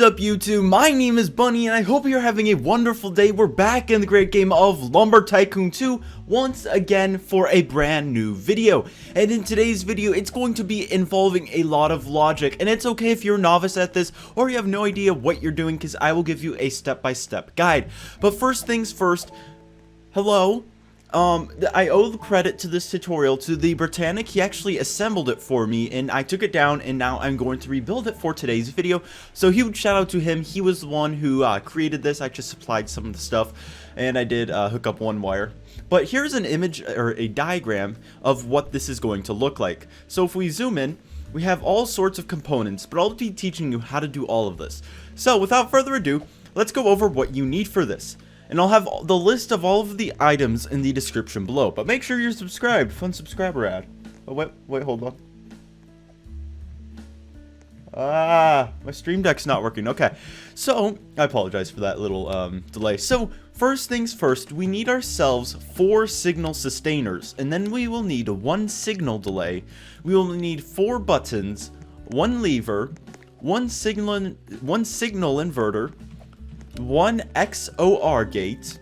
up, YouTube? My name is Bunny, and I hope you're having a wonderful day. We're back in the great game of Lumber Tycoon 2 once again for a brand new video. And in today's video, it's going to be involving a lot of logic. And it's okay if you're a novice at this or you have no idea what you're doing, because I will give you a step-by-step guide. But first things first, hello. I owe the credit to this tutorial to the Britannic. He actually assembled it for me, and I took it down, and now I'm going to rebuild it for today's video. So huge shout out to him. He was the one who created this. I just supplied some of the stuff, and I did hook up one wire. But here's an image or a diagram of what this is going to look like. So if we zoom in, we have all sorts of components, but I'll be teaching you how to do all of this. So without further ado, let's go over what you need for this. And I'll have the list of all of the items in the description below. But make sure you're subscribed. Fun subscriber ad. Oh, wait, hold on. My stream deck's not working. Okay. So, I apologize for that little delay. So, first things first, we need ourselves 4 signal sustainers. And then we will need 1 signal delay. We will need 4 buttons, 1 lever, 1 signal inverter, 1 XOR gate,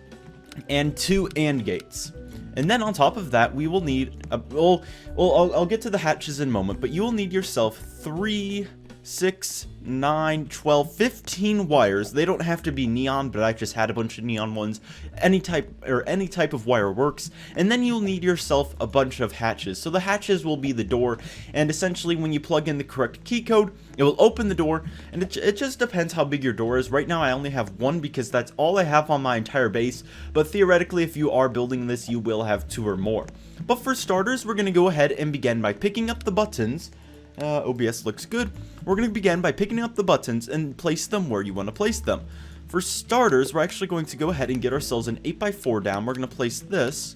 and 2 AND gates. And then on top of that, we will need I'll get to the hatches in a moment, but you will need yourself 3, 6, 9, 12, 15 wires. They don't have to be neon, but I just had a bunch of neon ones. Any type of wire works. And then you'll need yourself a bunch of hatches. So the hatches will be the door, and essentially when you plug in the correct key code, it will open the door, and it just depends how big your door is. Right now I only have 1 because that's all I have on my entire base, but theoretically if you are building this, you will have 2 or more. But for starters, we're going to go ahead and begin by picking up the buttons. OBS looks good. We're going to begin by picking up the buttons and place them where you want to place them. For starters, we're actually going to go ahead and get ourselves an 8x4 down. We're going to place this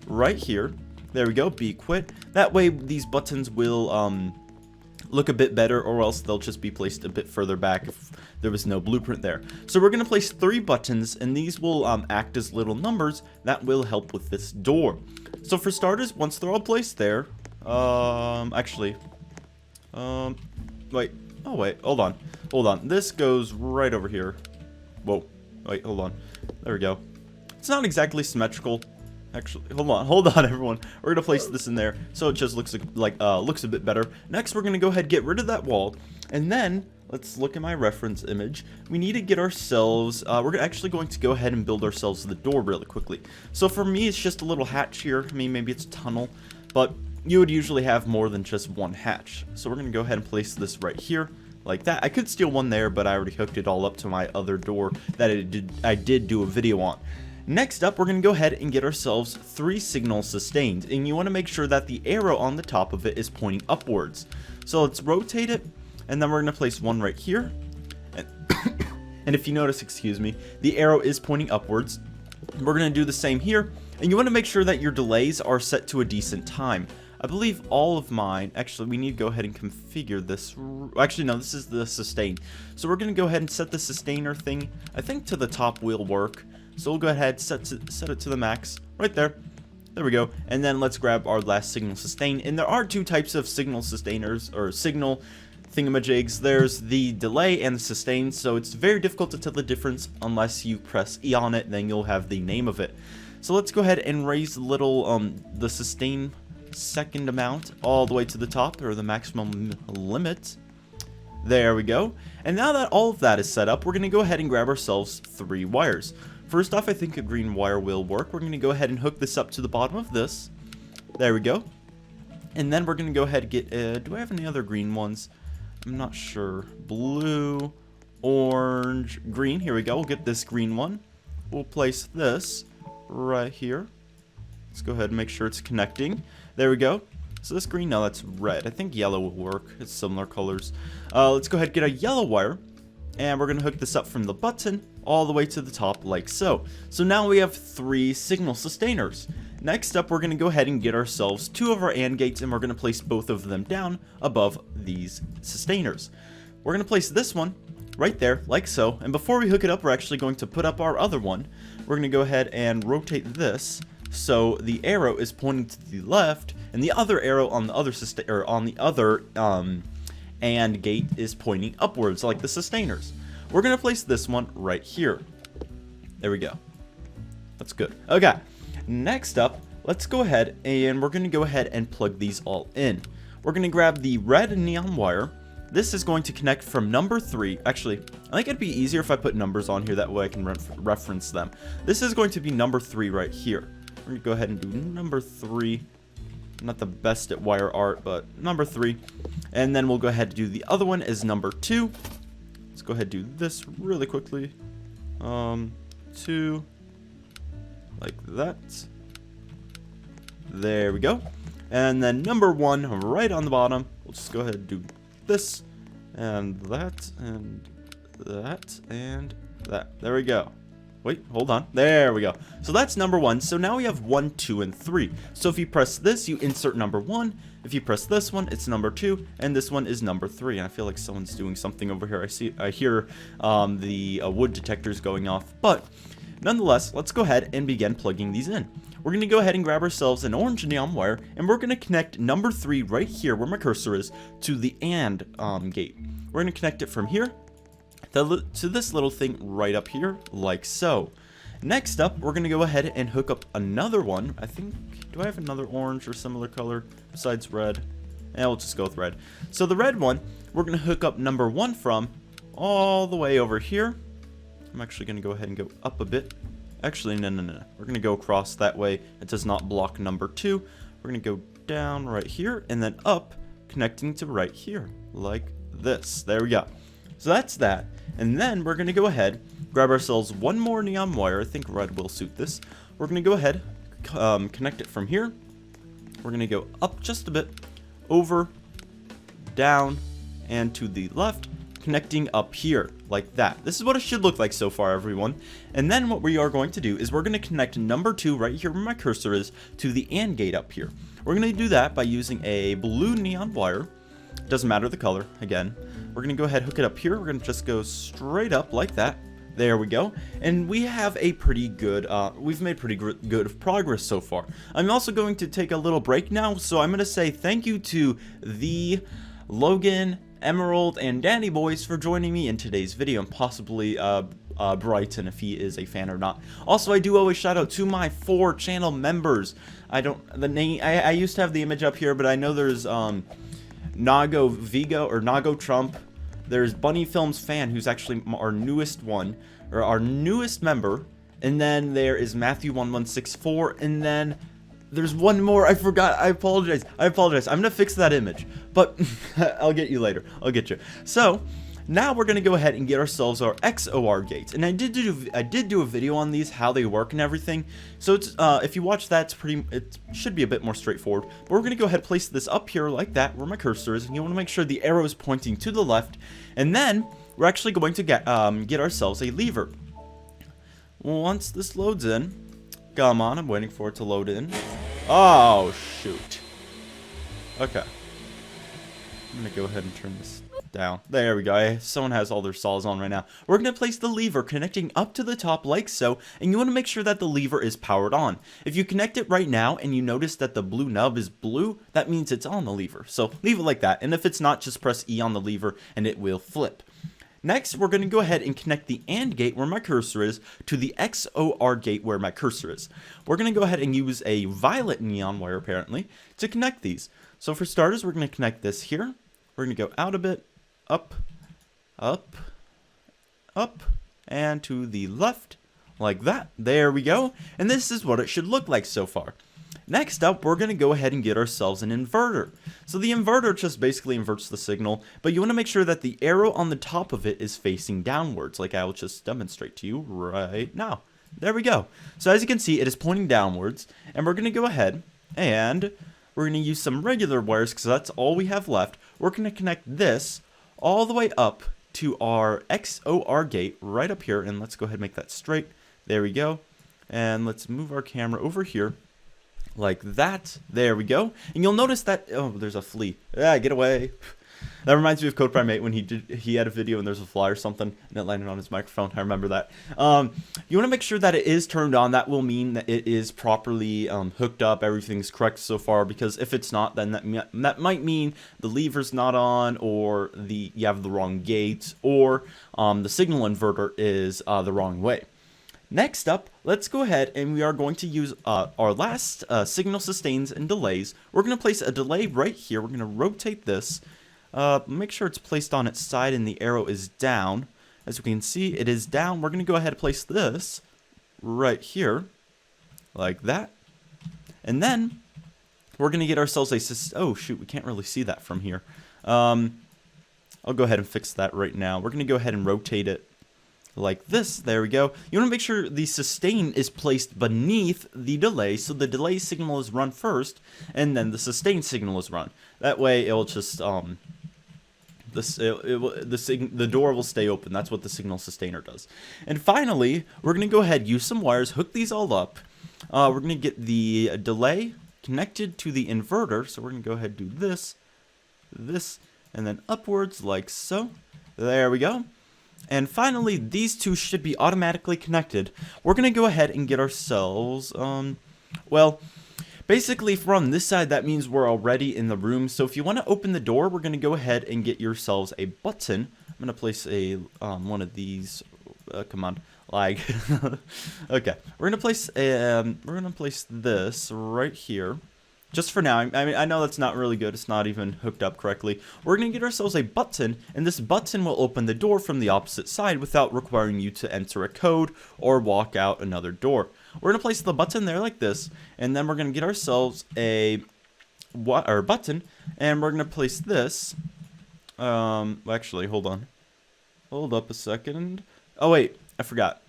right here. There we go, be quit. That way these buttons will look a bit better, or else they'll just be placed a bit further back if there was no blueprint there. So we're going to place 3 buttons, and these will act as little numbers that will help with this door. So for starters, once they're all placed there, wait, hold on, this goes right over here. Whoa, wait, hold on, there we go. It's not exactly symmetrical, actually. Hold on everyone, we're gonna place this in there so it just looks looks a bit better. Next, we're gonna go ahead and get rid of that wall, and then let's look at my reference image. We need to get ourselves, we're actually going to go ahead and build ourselves the door really quickly. So for me, it's just a little hatch here. I mean, maybe it's a tunnel, but you would usually have more than just 1 hatch. So we're going to go ahead and place this right here, like that. I could steal one there, but I already hooked it all up to my other door that I did do a video on. Next up, we're going to go ahead and get ourselves 3 signal sustained. And you want to make sure that the arrow on the top of it is pointing upwards. So let's rotate it, and then we're going to place 1 right here. And if you notice, excuse me, the arrow is pointing upwards. We're going to do the same here. And you want to make sure that your delays are set to a decent time. I believe all of mine, actually, we need to go ahead and configure this. Actually, no, this is the sustain. So we're going to go ahead and set the sustainer thing, I think, to the top will work. So we'll go ahead, set it to the max, right there. There we go. And then let's grab our last signal sustain. And there are 2 types of signal sustainers, or signal thingamajigs. There's the delay and the sustain, so it's very difficult to tell the difference unless you press E on it, then you'll have the name of it. So let's go ahead and raise the sustain second amount all the way to the top, or the maximum limit. There we go. And now that all of that is set up, we're going to go ahead and grab ourselves 3 wires. First off, I think a green wire will work. We're going to go ahead and hook this up to the bottom of this. There we go. And then we're going to go ahead and get, do I have any other green ones? I'm not sure. Blue, orange, green. Here we go. We'll get this green one. We'll place this right here. Let's go ahead and make sure it's connecting. There we go. So this green, no, that's red. I think yellow will work. It's similar colors. Let's go ahead and get a yellow wire. And we're going to hook this up from the button all the way to the top like so. So now we have 3 signal sustainers. Next up, we're going to go ahead and get ourselves 2 of our AND gates, and we're going to place both of them down above these sustainers. We're going to place this one right there, like so. And before we hook it up, we're actually going to put up our other one. We're going to go ahead and rotate this so the arrow is pointing to the left, and the other arrow on the other AND gate is pointing upwards, like the sustainers. we're going to place this one right here. There we go. That's good. Okay, next up, let's go ahead and we're going to go ahead and plug these all in. We're going to grab the red neon wire. This is going to connect from number 3. Actually, I think it'd be easier if I put numbers on here. That way I can reference them. This is going to be number 3 right here. We're going to go ahead and do number 3. Not the best at wire art, but number 3. And then we'll go ahead and do the other one as number 2. Let's go ahead and do this really quickly. 2. Like that. There we go. And then number 1 right on the bottom. We'll just go ahead and do this and that and that and that. There we go. Wait, hold on. There we go. So that's number 1. So now we have 1, 2, and 3. So if you press this, you insert number 1. If you press this one, it's number 2, and this one is number 3. And I feel like someone's doing something over here. I hear the wood detectors going off, but nonetheless, let's go ahead and begin plugging these in. We're going to go ahead and grab ourselves an orange neon wire, and we're going to connect number 3 right here where my cursor is to the AND gate. We're going to connect it from here to this little thing right up here, like so. Next up, we're going to go ahead and hook up another one. I think, do I have another orange or similar color besides red? Yeah, we'll just go with red. So the red one, we're going to hook up number 1 from all the way over here. I'm actually going to go ahead and go up a bit. Actually, no. We're going to go across that way. It does not block number 2. We're going to go down right here and then up, connecting to right here, like this. There we go. So that's that. And then we're going to go ahead, grab ourselves one more neon wire. I think red will suit this. We're going to go ahead, connect it from here. We're going to go up just a bit, over, down, and to the left, connecting up here like that. This is what it should look like so far, everyone. And then what we are going to do is we're going to connect number 2 right here where my cursor is to the AND gate up here. We're going to do that by using a blue neon wire. Doesn't matter the color, again. We're going to go ahead and hook it up here. We're going to just go straight up like that. There we go. And we have a pretty good, we've made pretty good progress so far. I'm also going to take a little break now, so I'm going to say thank you to the Logan, Emerald, and Danny boys for joining me in today's video, and possibly Brighton if he is a fan or not. Also, I do owe a shout out to my 4 channel members. I used to have the image up here, but I know there's Nago Vigo or Nago Trump. There's Bunny Films Fan, who's actually our newest one, or our newest member, and then there is Matthew1164, and then there's one more. I forgot. I apologize. I'm gonna fix that image, but I'll get you later. I'll get you. So now we're gonna go ahead and get ourselves our XOR gates, and I did do a video on these, how they work and everything. So it's if you watch that, it should be a bit more straightforward. But we're gonna go ahead and place this up here like that, where my cursor is, and you want to make sure the arrow is pointing to the left, and then we're actually going to get ourselves a lever. Once this loads in. Come on, I'm waiting for it to load in. Oh, shoot. Okay. I'm going to go ahead and turn this down. There we go. Someone has all their saws on right now. We're going to place the lever connecting up to the top like so, and you want to make sure that the lever is powered on. If you connect it right now and you notice that the blue nub is blue, that means it's on the lever. So leave it like that, and if it's not, just press E on the lever and it will flip. Next, we're going to go ahead and connect the AND gate where my cursor is to the XOR gate where my cursor is. We're going to go ahead and use a violet neon wire, apparently, to connect these. So for starters, we're going to connect this here. We're going to go out a bit, up, up, up, and to the left, like that. There we go. And this is what it should look like so far. Next up, we're going to go ahead and get ourselves an inverter. So the inverter just basically inverts the signal, but you want to make sure that the arrow on the top of it is facing downwards, like I will just demonstrate to you right now. There we go. So as you can see, it is pointing downwards, and we're going to go ahead and we're going to use some regular wires because that's all we have left. We're going to connect this all the way up to our XOR gate right up here, and let's go ahead and make that straight. There we go. And let's move our camera over here. Like that. There we go. And you'll notice that, oh, there's a flea. Ah, get away. That reminds me of Code Primate when he had a video and there's a fly or something and it landed on his microphone. I remember that. You want to make sure that it is turned on. That will mean that it is properly hooked up. Everything's correct so far, because if it's not, then that might mean the lever's not on, or you have the wrong gate, or the signal inverter is the wrong way. Next up, let's go ahead and we are going to use our last signal sustains and delays. We're going to place a delay right here. We're going to rotate this. Make sure it's placed on its side and the arrow is down. As we can see, it is down. We're going to go ahead and place this right here, like that. And then we're going to get ourselves a... Oh, shoot, we can't really see that from here. I'll go ahead and fix that right now. We're going to go ahead and rotate it like this. There we go. You want to make sure the sustain is placed beneath the delay, so the delay signal is run first, and then the sustain signal is run. That way, it'll just the door will stay open. That's what the signal sustainer does. And finally, we're gonna go ahead, use some wires, hook these all up. We're gonna get the delay connected to the inverter. So we're gonna go ahead and do this, and then upwards like so. There we go. And finally, these two should be automatically connected. We're going to go ahead and get ourselves, well, basically from this side, that means we're already in the room. So if you want to open the door, we're going to go ahead and get yourselves a button. I'm going to place a, one of these, come on, lag. Okay, we're going to place this right here. Just for now. I mean, I know that's not really good. It's not even hooked up correctly. We're going to get ourselves a button, and this button will open the door from the opposite side without requiring you to enter a code or walk out another door. We're going to place the button there like this, and then we're going to get ourselves a button, and we're going to place this. Actually, hold on. Hold up a second. Oh, wait. I forgot.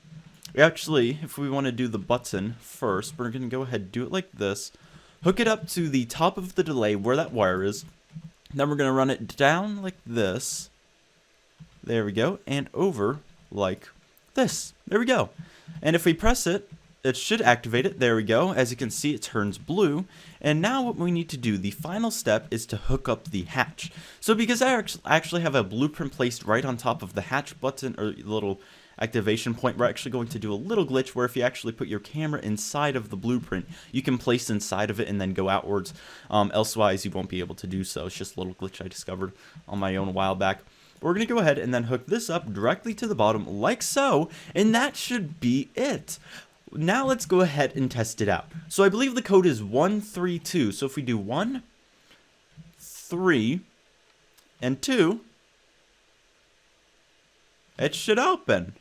Actually, if we want to do the button first, we're going to go ahead and do it like this. Hook it up to the top of the delay where that wire is. Then we're going to run it down like this. There we go. And over like this. There we go. And if we press it, it should activate it. There we go. As you can see, it turns blue. And now what we need to do, the final step, is to hook up the hatch. So because I actually have a blueprint placed right on top of the hatch button, or little activation point, we're actually going to do a little glitch where if you actually put your camera inside of the blueprint, you can place inside of it and then go outwards. Elsewise, you won't be able to do so. It's just a little glitch I discovered on my own a while back. We're going to go ahead and then hook this up directly to the bottom like so, and that should be it. Now let's go ahead and test it out. So I believe the code is 132. So if we do 1, 3, and 2, it should open.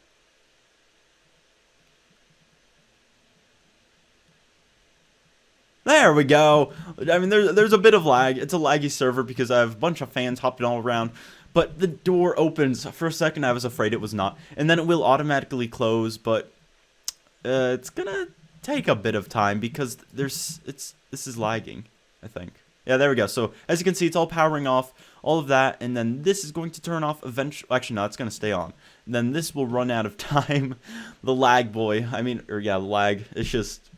There we go. I mean, there's a bit of lag. It's a laggy server because I have a bunch of fans hopping all around. But the door opens. For a second, I was afraid it was not. And then it will automatically close, but it's gonna take a bit of time because this is lagging, I think. Yeah, there we go. So as you can see, it's all powering off, all of that, and then this is going to turn off eventually. Actually, no, it's going to stay on. And then this will run out of time. The lag boy. I mean, or yeah, lag. It's just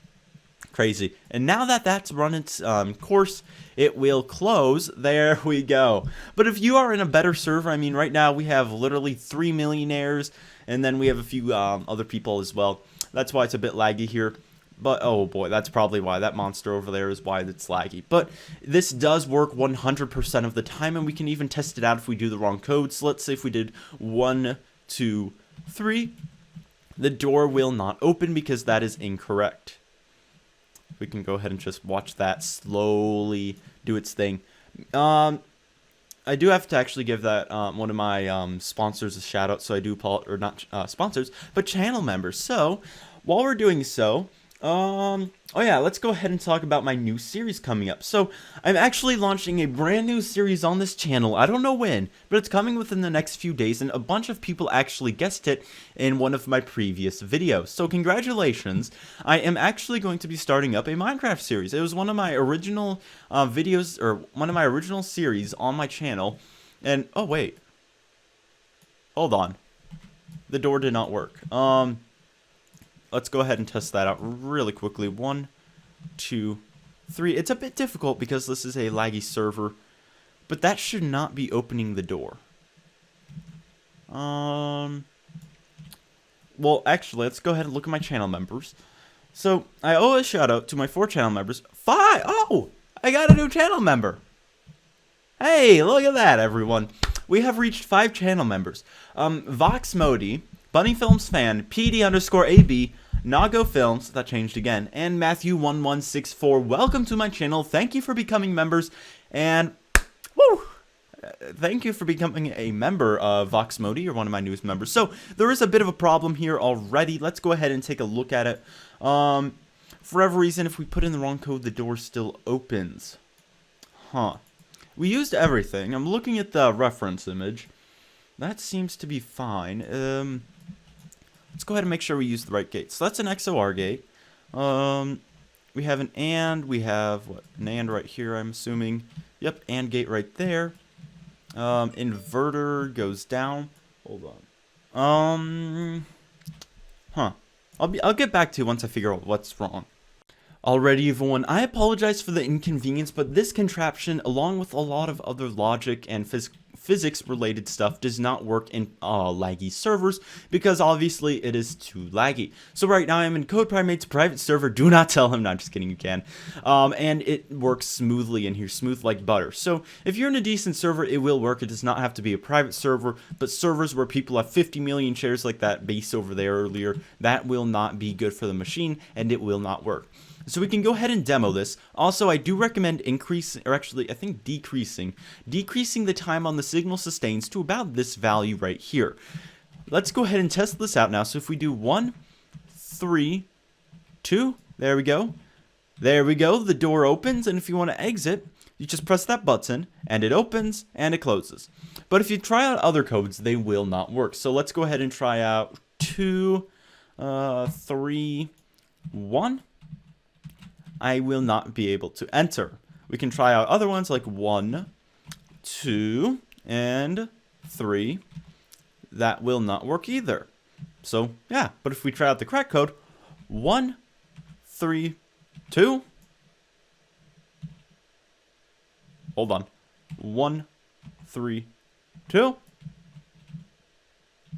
crazy. And now that that's run its course, it will close. There we go. But if you are in a better server, I mean, right now we have literally 3 millionaires, and then we have a few other people as well. That's why it's a bit laggy here. But, oh boy, that's probably why. That monster over there is why it's laggy. But this does work 100% of the time, and we can even test it out if we do the wrong code. So let's say if we did 1, 2, 3, the door will not open because that is incorrect. We can go ahead and just watch that slowly do its thing. I do have to actually give that one of my sponsors a shout out. So I do or not sponsors, but channel members. So while we're doing so, oh yeah, let's go ahead and talk about my new series coming up. So I'm actually launching a brand new series on this channel. I don't know when, but it's coming within the next few days, and a bunch of people actually guessed it in one of my previous videos. So congratulations. I am actually going to be starting up a Minecraft series. It was one of my original videos, or one of my original series on my channel. And oh wait, hold on, the door did not work. Let's go ahead and test that out really quickly. 1, 2, 3. It's a bit difficult because this is a laggy server, but that should not be opening the door. Well, actually, let's go ahead and look at my channel members. So, I owe a shout out to my 4 channel members. 5! Oh! I got a new channel member! Hey, look at that, everyone. We have reached 5 channel members. Vox Modi, Bunny Films Fan, PD_AB, Nago Films, that changed again, and Matthew1164. Welcome to my channel. Thank you for becoming members, and woo! Thank you for becoming a member of Vox Modi. You're one of my newest members. So, there is a bit of a problem here already. Let's go ahead and take a look at it. For whatever reason, if we put in the wrong code, the door still opens. Huh. We used everything. I'm looking at the reference image. That seems to be fine. Let's go ahead and make sure we use the right gate. So that's an XOR gate. We have an AND. We have, what, an AND right here, I'm assuming. Yep, AND gate right there. Inverter goes down. Hold on. Huh. I'll get back to you once I figure out what's wrong. Alrighty, everyone, I apologize for the inconvenience, but this contraption, along with a lot of other logic and physics-related stuff, does not work in laggy servers, because obviously it is too laggy. So right now I'm in CodePrimate's private server. Do not tell him. No, I'm just kidding, you can. And it works smoothly in here, smooth like butter. So if you're in a decent server, it will work. It does not have to be a private server, but servers where people have 50 million shares like that base over there earlier, that will not be good for the machine, and it will not work. So we can go ahead and demo this. Also, I do recommend decreasing the time on the signal sustains to about this value right here. Let's go ahead and test this out now. So if we do 1, 3, 2, there we go. There we go, the door opens, and if you want to exit, you just press that button, and it opens, and it closes. But if you try out other codes, they will not work. So let's go ahead and try out 2, 3, 1. I will not be able to enter. We can try out other ones like 1, 2, and 3. That will not work either. So, yeah, but if we try out the correct code, 1, 3, 2. Hold on. 1, 3, 2.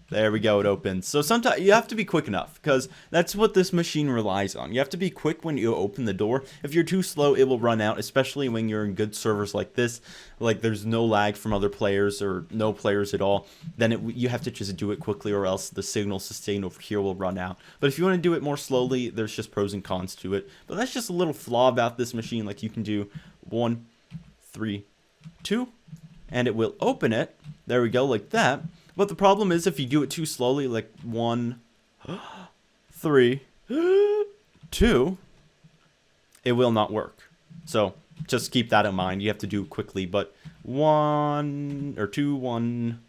There we go, it opens. So sometimes you have to be quick enough, because that's what this machine relies on. You have to be quick when you open the door. If you're too slow, it will run out, especially when you're in good servers like this. Like there's no lag from other players or no players at all. Then you have to just do it quickly, or else the signal sustained over here will run out. But if you want to do it more slowly, there's just pros and cons to it. But that's just a little flaw about this machine. Like you can do 1, 3, 2, and it will open it. There we go, like that. But the problem is if you do it too slowly, like 1, 3, 2, it will not work. So just keep that in mind. You have to do it quickly. But 1 or 2, 1,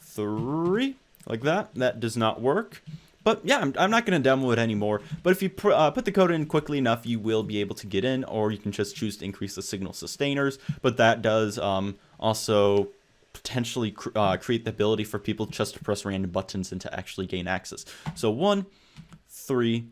3, like that. That does not work. But yeah, I'm not going to demo it anymore. But if you put the code in quickly enough, you will be able to get in. Or you can just choose to increase the signal sustainers. But that does also potentially create the ability for people just to press random buttons and to actually gain access. So 1, 3,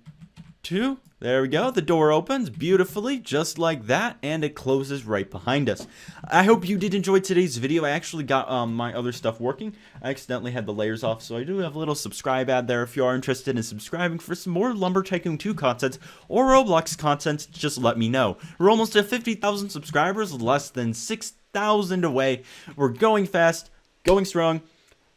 2, there we go. The door opens beautifully, just like that, and it closes right behind us. I hope you did enjoy today's video. I actually got my other stuff working. I accidentally had the layers off, so I do have a little subscribe ad there. If you are interested in subscribing for some more Lumber Tycoon 2 content or Roblox content, just let me know. We're almost at 50,000 subscribers, less than 6,000 away. We're going fast, going strong.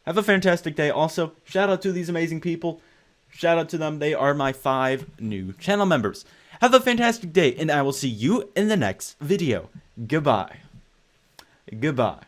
Have a fantastic day. Also, shout out to these amazing people. Shout out to them. They are my 5 new channel members. Have a fantastic day, and I will see you in the next video. Goodbye. Goodbye.